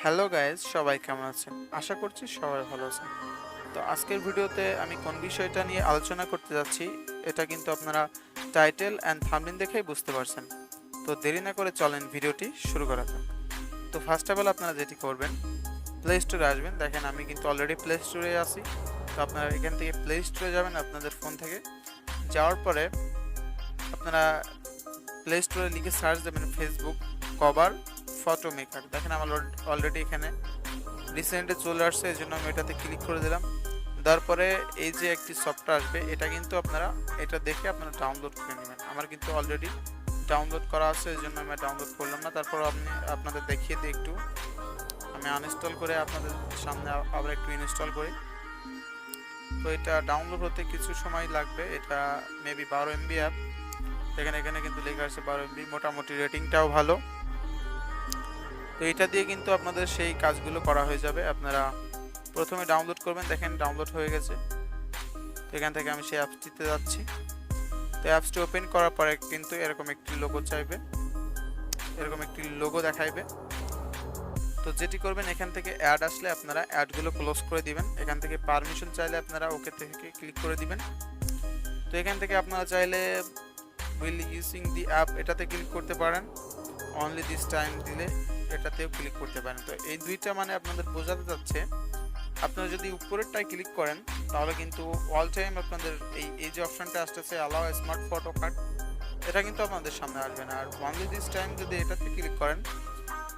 Hello guys, সবাই কেমন আছেন? আশা করছি সবাই ভালো আছেন। তো আজকের ভিডিওতে আমি কোন বিষয়টা নিয়ে আলোচনা করতে যাচ্ছি এটা কিন্তু আপনারা টাইটেল অ্যান্ড থাম্বনেল দেখেই বুঝতে পারছেন। তো দেরি না করে চলেন ভিডিওটি শুরু করা যাক। তো ফার্স্ট অফ অল আপনারা যেটি করবেন, প্লে স্টোরে আসবেন। দেখেন আমি কিন্তু অলরেডি প্লে স্টোরে আছি। তো আপনারা এখান থেকে প্লে স্টোরে যাবেন আপনাদের ফোন থেকে। যাওয়ার পরে আপনারা প্লে স্টোরে লিখে সার্চ দেবেন ফেসবুক কভার ফটো মেকার। দেখেন আমার অলরেডি এখানে রিসেন্টলি চলে আসছে, এই জন্য আমি এটাতে ক্লিক করে দিলাম। তারপরে এই যে একটি সফটওয়্যার আসবে, এটা কিন্তু আপনারা এটা দেখে আপনারা ডাউনলোড করে নেবেন। আমার কিন্তু অলরেডি ডাউনলোড করা আছে, এই জন্য আমি ডাউনলোড করলাম না। তারপর আমি আপনাদের দেখিয়ে দিই একটু। আমি আনইনস্টল করে আপনাদের সামনে আবার একটু ইনস্টল করি। তো এটা ডাউনলোড হতে কিছু সময় লাগবে। এটা মেবি 12 MB অ্যাপ। দেখেন এখানে কিন্তু লেখা আছে 12 MB, মোটামুটি রেটিংটাও ভালো। তো এটা দিয়ে কিন্তু আপনাদের সেই কাজগুলো করা হয়ে যাবে। আপনারা প্রথমে ডাউনলোড করবেন। দেখেন ডাউনলোড হয়ে গেছে। তো এখান থেকে আমি সেই অ্যাপসটিতে যাচ্ছি। তো অ্যাপসটি ওপেন করার পরে কিন্তু এরকম একটি লোগো চাইবে, এরকম একটি লোগো দেখাইবে। তো যেটি করবেন, এখান থেকে অ্যাড আসলে আপনারা অ্যাডগুলো ক্লোজ করে দিবেন। এখান থেকে পারমিশন চাইলে আপনারা ওকে থেকে ক্লিক করে দিবেন। তো এখান থেকে আপনারা চাইলে উইল ইউজিং দি অ্যাপ এটাতে ক্লিক করতে পারেন। অনলি দিস টাইম দিলে এটাতেও ক্লিক করতে পারেন। তো এই দুইটা মানে আপনাদের বোঝাতে যাচ্ছে, আপনারা যদি উপরেরটায় ক্লিক করেন তাহলে কিন্তু অল টাইম আপনাদের এই যে অপশনটা আসতেছে অ্যালাউ স্মার্ট ফটো কাট, এটা কিন্তু আপনাদের সামনে আসবে না। আর অনলি দিস টাইম যদি এটাতে ক্লিক করেন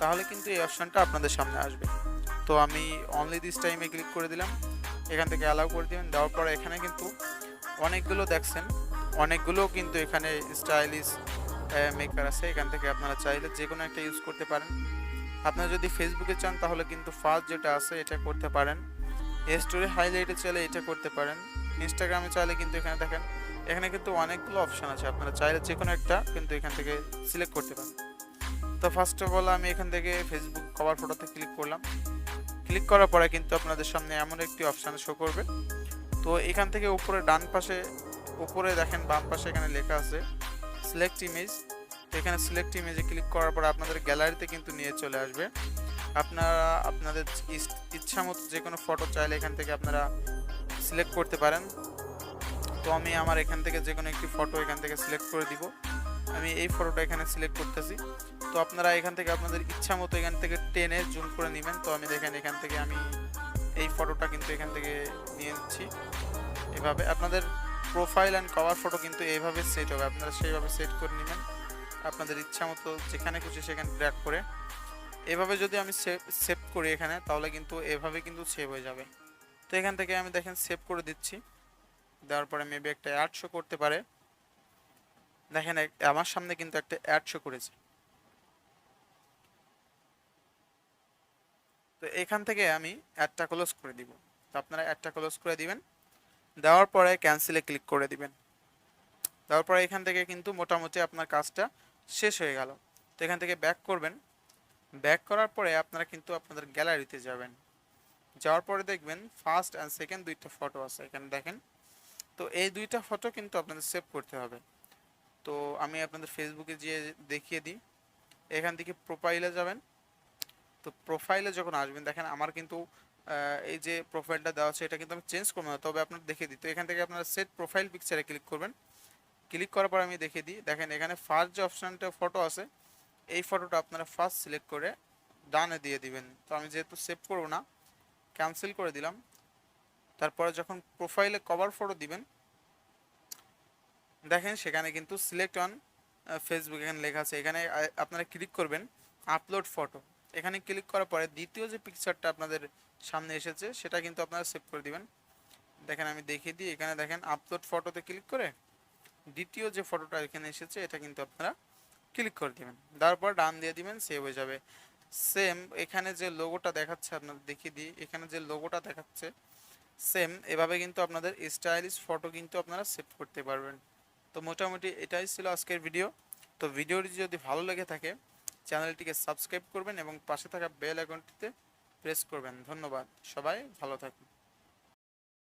তাহলে কিন্তু এই অপশনটা আপনাদের সামনে আসবে। তো আমি অনলি দিস টাইমে ক্লিক করে দিলাম। এখান থেকে অ্যালাউ করে দিবেন। দেওয়ার পরে এখানে কিন্তু অনেকগুলো দেখছেন, অনেকগুলো কিন্তু এখানে স্টাইলিশ মেকার আছে। এখান থেকে আপনারা চাইলে যে কোনো একটা ইউজ করতে পারেন। আপনারা যদি ফেসবুকে চান তাহলে কিন্তু ফার্স্ট যেটা আছে এটা করতে পারেন। স্টোরি হাইলাইটে চাইলে এটা করতে পারেন। ইনস্টাগ্রামে চাইলে কিন্তু এখানে দেখেন, এখানে কিন্তু অনেকগুলো অপশন আছে। আপনারা চাইলে যে কোনো একটা কিন্তু এখান থেকে সিলেক্ট করতে পারেন। তো ফার্স্ট অফ অল আমি এখান থেকে ফেসবুক কভার ফটোতে ক্লিক করলাম। ক্লিক করার পরে কিন্তু আপনাদের সামনে এমন একটি অপশান শো করবে। তো এখান থেকে উপরে ডান পাশে, উপরে দেখেন বাম পাশে এখানে লেখা আছে সিলেক্ট ইমেজ। তো এখানে সিলেক্ট ইমেজে ক্লিক করার পর আপনাদের গ্যালারিতে কিন্তু নিয়ে চলে আসবে। আপনারা আপনাদের ইচ্ছা মতো যে কোনো ফটো চাইলে এখান থেকে আপনারা সিলেক্ট করতে পারেন। তো আমি আমার এখান থেকে যে কোনো একটি ফটো এখান থেকে সিলেক্ট করে দিব। আমি এই ফটোটা এখানে সিলেক্ট করতেছি। তো আপনারা এখান থেকে আপনাদের ইচ্ছা মতো এখান থেকে টেনে জুম করে নেবেন। তো আমি দেখেন এখান থেকে আমি এই ফটোটা কিন্তু এখান থেকে নিয়ে নিচ্ছি। এভাবে আপনাদের প্রোফাইল অ্যান্ড কভার ফটো কিন্তু এইভাবে সেট হবে, আপনারা সেইভাবে সেট করে নেবেন আপনাদের ইচ্ছা মতো, যেখানে খুশি সেখানে ড্র্যাগ করে। এভাবে যদি আমি সেভ করি এখানে, তাহলে কিন্তু এভাবে কিন্তু সেভ হয়ে যাবে। তো এখান থেকে আমি দেখেন সেভ করে দিচ্ছি। দেওয়ার পরে মেবি একটা অ্যাড শো করতে পারে। দেখেন আমার সামনে কিন্তু একটা অ্যাড শো করেছে। তো এখান থেকে আমি অ্যাডটা ক্লোজ করে দিব। তো আপনারা অ্যাডটা ক্লোজ করে দিবেন। দেওয়ার পরে ক্যান্সেলে ক্লিক করে দিবেন। দেওয়ার পরে এখান থেকে কিন্তু মোটামুটি আপনার কাজটা শেষ হয়ে গেল। তো এখান থেকে ব্যাক করবেন। ব্যাক করার পরে আপনারা কিন্তু আপনাদের গ্যালারিতে যাবেন। যাওয়ার পরে দেখবেন ফার্স্ট অ্যান্ড সেকেন্ড দুইটা ফটো আছে এখানে দেখেন। তো এই দুইটা ফটো কিন্তু আপনাদের সেভ করতে হবে। তো আমি আপনাদের ফেসবুকে গিয়ে দেখিয়ে দিই। এখান থেকে প্রোফাইলে যাবেন। তো প্রোফাইলে যখন আসবেন দেখেন আমার কিন্তু এই যে প্রোফাইলটা দেওয়া আছে এটা কিন্তু আমি চেঞ্জ করবো না, তবে আপনার দেখিয়ে দিই। তো এখান থেকে আপনারা সেট প্রোফাইল পিকচারে ক্লিক করবেন। ক্লিক করার পর আমি দেখিয়ে দিই। দেখেন এখানে ফার্স্ট যে অপশানটা ফটো আছে, এই ফটোটা আপনারা ফার্স্ট সিলেক্ট করে ডানে দিয়ে দিবেন। তো আমি যেহেতু সেভ করবো না, ক্যান্সেল করে দিলাম। তারপরে যখন প্রোফাইলে কভার ফটো দিবেন দেখেন সেখানে কিন্তু সিলেক্ট অন ফেসবুক এখানে লেখা আছে। এখানে আপনারা ক্লিক করবেন আপলোড ফটো। এখানে ক্লিক করার পরে দ্বিতীয় যে পিকচারটা আপনাদের সামনে এসেছে সেটা কিন্তু আপনারা সেভ করে দিবেন। দেখেন আমি দেখিয়ে দিই। এখানে দেখেন আপলোড ফটোতে ক্লিক করে দ্বিতীয় যে ফটোটা এখানে এসেছে এটা কিন্তু আপনারা ক্লিক করে দিবেন। তারপর ডান দিয়ে দিবেন, সেভ হয়ে যাবে। সেম এখানে যে লোগোটা দেখাচ্ছে আপনাদের দেখিয়ে দিই। এখানে যে লোগোটা দেখাচ্ছে সেম এভাবে কিন্তু আপনাদের স্টাইলিশ ফটো কিন্তু আপনারা সেভ করতে পারবেন। তো মোটামুটি এটাই ছিল আজকের ভিডিও। তো ভিডিওটি যদি ভালো লেগে থাকে চ্যানেলটিকে সাবস্ক্রাইব করবেন এবং পাশে থাকা বেল আইকনটিতে প্রেস করবেন। ধন্যবাদ, সবাই ভালো থাকুন।